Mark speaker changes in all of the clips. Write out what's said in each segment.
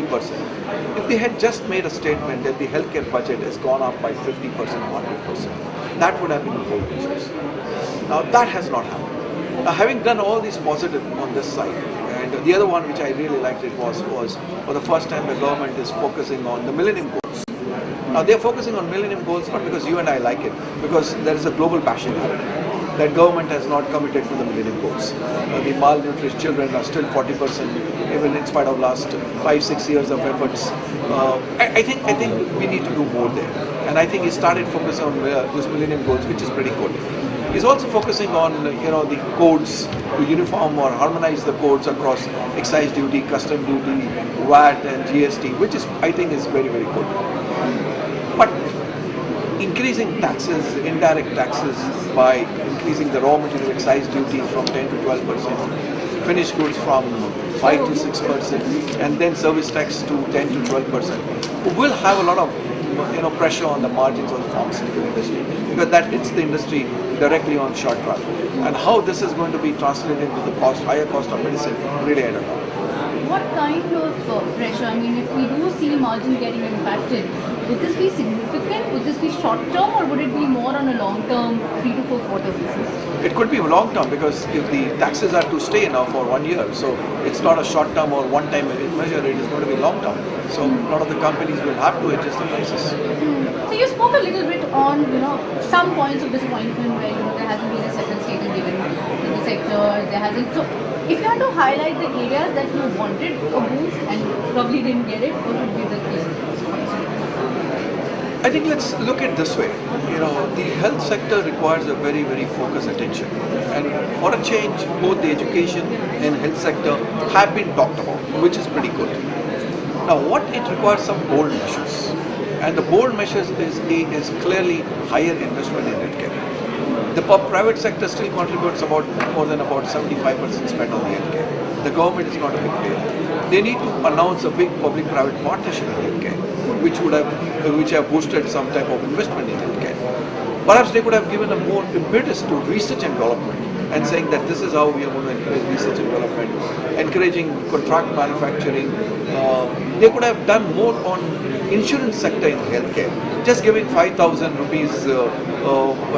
Speaker 1: 3%. If they had just made a statement that the healthcare budget has gone up by 50% or 100%, that would have been a bold issues. Now that has not happened. Now, having done all these positive on this side, and the other one which I really liked it was for the first time the government is focusing on the Millennium Goals. Now they are focusing on Millennium Goals not because you and I like it, because there is a global passion happening. That government has not committed to the Millennium Goals. The malnourished children are still 40%, even in spite of last 5-6 years of efforts. I think we need to do more there, and I think he started focusing on those Millennium Goals, which is pretty good. He's also focusing on the codes to uniform or harmonize the codes across excise duty, custom duty, VAT, and GST, which is I think is very good. But increasing taxes, indirect taxes by increasing the raw material excise duty from 10 to 12%, finished goods from 5 to 6%, and then service tax to 10 to 12%, will have a lot of pressure on the margins of the pharmaceutical industry, because that hits the industry directly on short run. And how this is going to be translated into the higher cost of medicine, really I don't know.
Speaker 2: What kind of pressure? I mean, if we do see margin getting impacted, would this be significant? Would this be short term, or would it be more on a long term, 3 to 4 quarter basis?
Speaker 1: It could be long term, because if the taxes are to stay now for 1 year, so it's not a short term or one time measure, it is going to be long term. So a lot of the companies will have to adjust the prices.
Speaker 2: So you spoke a little bit on some points of disappointment where there hasn't been a certain status given to the sector. There hasn't. So if you had to highlight the areas that you wanted a boost and probably didn't get it, what would be the case?
Speaker 1: I think let's look at it this way. The health sector requires a very focused attention, and for a change, both the education and health sector have been talked about, which is pretty good. Now, what it requires some bold measures, and the bold measures is clearly higher investment in healthcare. The private sector still contributes more than about 75% spent on the healthcare. The government is not a big player. They need to announce a big public-private partnership in healthcare, which have boosted some type of investment in healthcare. Perhaps they could have given a more impetus to research and development, and saying that this is how we are going to encourage research and development, encouraging contract manufacturing. They could have done more on insurance sector in healthcare. Just giving 5,000 rupees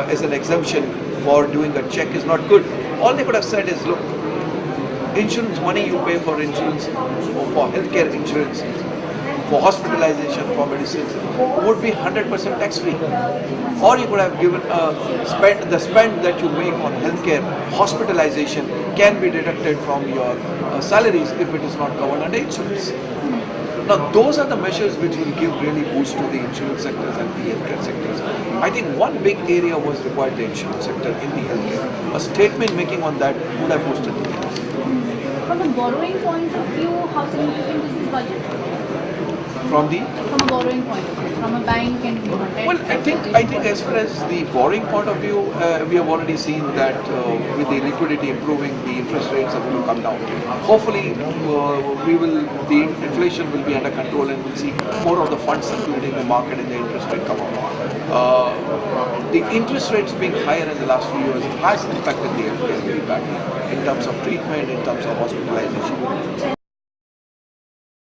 Speaker 1: as an exemption for doing a check is not good. All they could have said is, look, insurance money you pay for insurance, for healthcare insurance, for hospitalization, for medicines, would be 100% tax-free. Or you could have given the spend that you make on healthcare, hospitalization can be deducted from your salaries if it is not covered under insurance. Now, those are the measures which will give really boost to the insurance sectors and the healthcare sectors. I think one big area was required the insurance sector in the healthcare. A statement making on that would have boosted the industry.
Speaker 2: From a borrowing point of view, how significant is this budget?
Speaker 1: From
Speaker 2: a borrowing point of view, from a bank and
Speaker 1: well, I think as far as the borrowing point of view, we have already seen that with the liquidity improving, the interest rates are going to come down. Hopefully, the inflation will be under control, and we'll see more of the funds circulating in the market and the interest rate come up. The interest rates being higher in the last few years has impacted the healthcare very badly in terms of treatment, in terms of hospitalization.